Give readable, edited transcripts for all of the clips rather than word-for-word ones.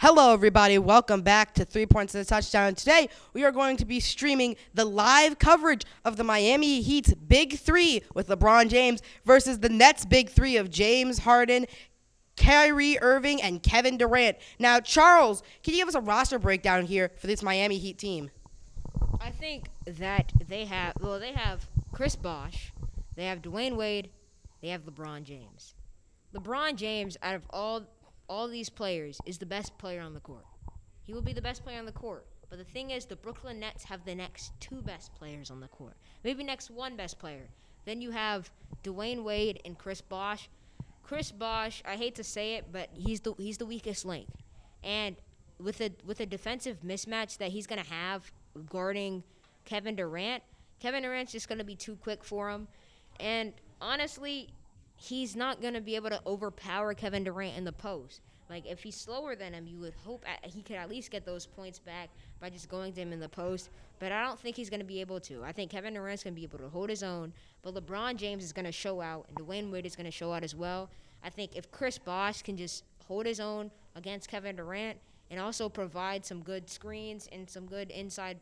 Hello, everybody. Welcome back to 3 Points to the Touchdown. Today, we are going to be streaming the live coverage of the Miami Heat's Big Three with LeBron James versus the Nets' Big Three of James Harden, Kyrie Irving, and Kevin Durant. Now, Charles, can you give us a roster breakdown here for this Miami Heat team? I think that they have Chris Bosh, they have Dwayne Wade, they have LeBron James. LeBron James, out of all these players, is the best player on the court. He will be the best player on the court. But the thing is, the Brooklyn Nets have the next two best players on the court. Maybe next one best player. Then you have Dwayne Wade and Chris Bosh. Chris Bosh, I hate to say it, but he's the weakest link. And with a defensive mismatch that he's gonna have guarding Kevin Durant's just gonna be too quick for him. And honestly, he's not going to be able to overpower Kevin Durant in the post. Like, if he's slower than him, you would hope he could at least get those points back by just going to him in the post. But I don't think he's going to be able to. I think Kevin Durant's going to be able to hold his own. But LeBron James is going to show out, and Dwayne Wade is going to show out as well. I think if Chris Bosh can just hold his own against Kevin Durant and also provide some good screens and some good inside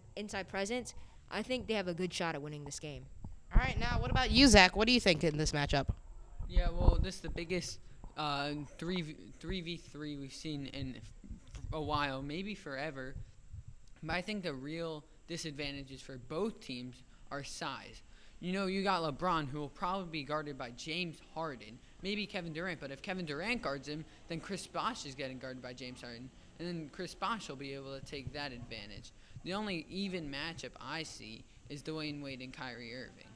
presence, I think they have a good shot at winning this game. All right, now, what about you, Zach? What do you think in this matchup? Yeah, well, this is the biggest 3v3 we've seen in a while, maybe forever. But I think the real disadvantages for both teams are size. You know, you got LeBron, who will probably be guarded by James Harden, maybe Kevin Durant. But if Kevin Durant guards him, then Chris Bosh is getting guarded by James Harden. And then Chris Bosh will be able to take that advantage. The only even matchup I see is Dwayne Wade and Kyrie Irving.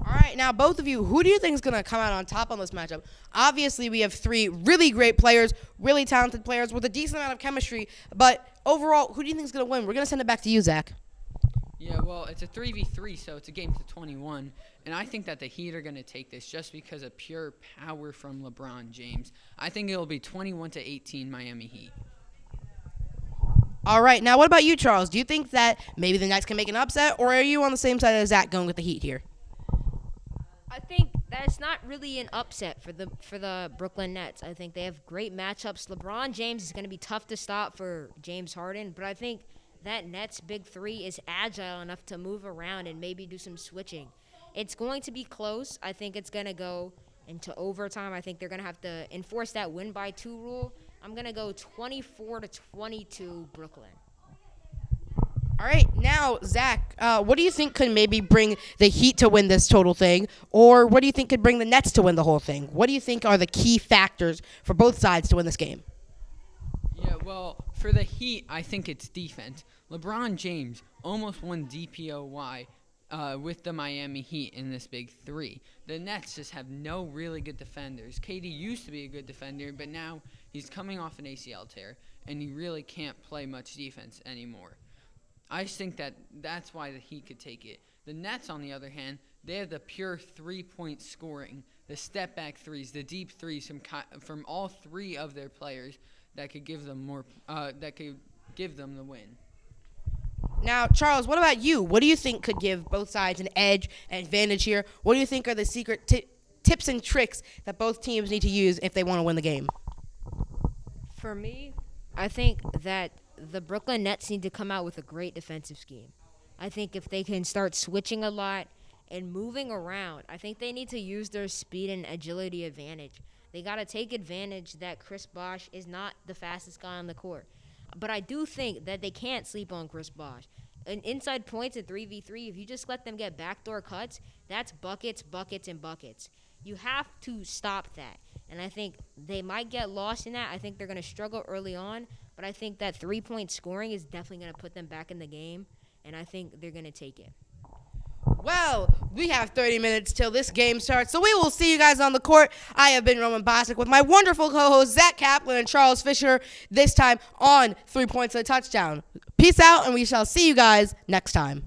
All right, now, both of you, who do you think is going to come out on top on this matchup? Obviously, we have three really great players, really talented players with a decent amount of chemistry. But overall, who do you think is going to win? We're going to send it back to you, Zach. Yeah, well, it's a 3v3, so it's a game to 21. And I think that the Heat are going to take this just because of pure power from LeBron James. I think it'll be 21-18 Miami Heat. All right, now, what about you, Charles? Do you think that maybe the Nets can make an upset, or are you on the same side as Zach going with the Heat here? I think that's not really an upset for the Brooklyn Nets. I think they have great matchups. LeBron James is going to be tough to stop for James Harden, but I think that Nets Big Three is agile enough to move around and maybe do some switching. It's going to be close. I think it's going to go into overtime. I think they're going to have to enforce that win by 2 rule. I'm going to go 24-22 Brooklyn. All right, now, Zach, what do you think could maybe bring the Heat to win this total thing? Or what do you think could bring the Nets to win the whole thing? What do you think are the key factors for both sides to win this game? Yeah, well, for the Heat, I think it's defense. LeBron James almost won DPOY with the Miami Heat in this Big Three. The Nets just have no really good defenders. KD used to be a good defender, but now he's coming off an ACL tear, and he really can't play much defense anymore. I just think that's why the Heat could take it. The Nets, on the other hand, they have the pure three-point scoring, the step-back threes, the deep threes from all three of their players that could give them the win. Now, Charles, what about you? What do you think could give both sides an edge, an advantage here? What do you think are the secret tips and tricks that both teams need to use if they want to win the game? For me, I think that the Brooklyn Nets need to come out with a great defensive scheme. I think if they can start switching a lot and moving around, I think they need to use their speed and agility advantage. They got to take advantage that Chris Bosh is not the fastest guy on the court. But I do think that they can't sleep on Chris Bosh. And inside points at 3v3, if you just let them get backdoor cuts, that's buckets, buckets, and buckets. You have to stop that. And I think they might get lost in that. I think they're going to struggle early on. But I think that 3-point scoring is definitely going to put them back in the game. And I think they're going to take it. Well, we have 30 minutes till this game starts, so we will see you guys on the court. I have been Roman Bosick with my wonderful co-hosts Zach Kaplan and Charles Fisher, this time on 3 Points to the Touchdown. Peace out, and we shall see you guys next time.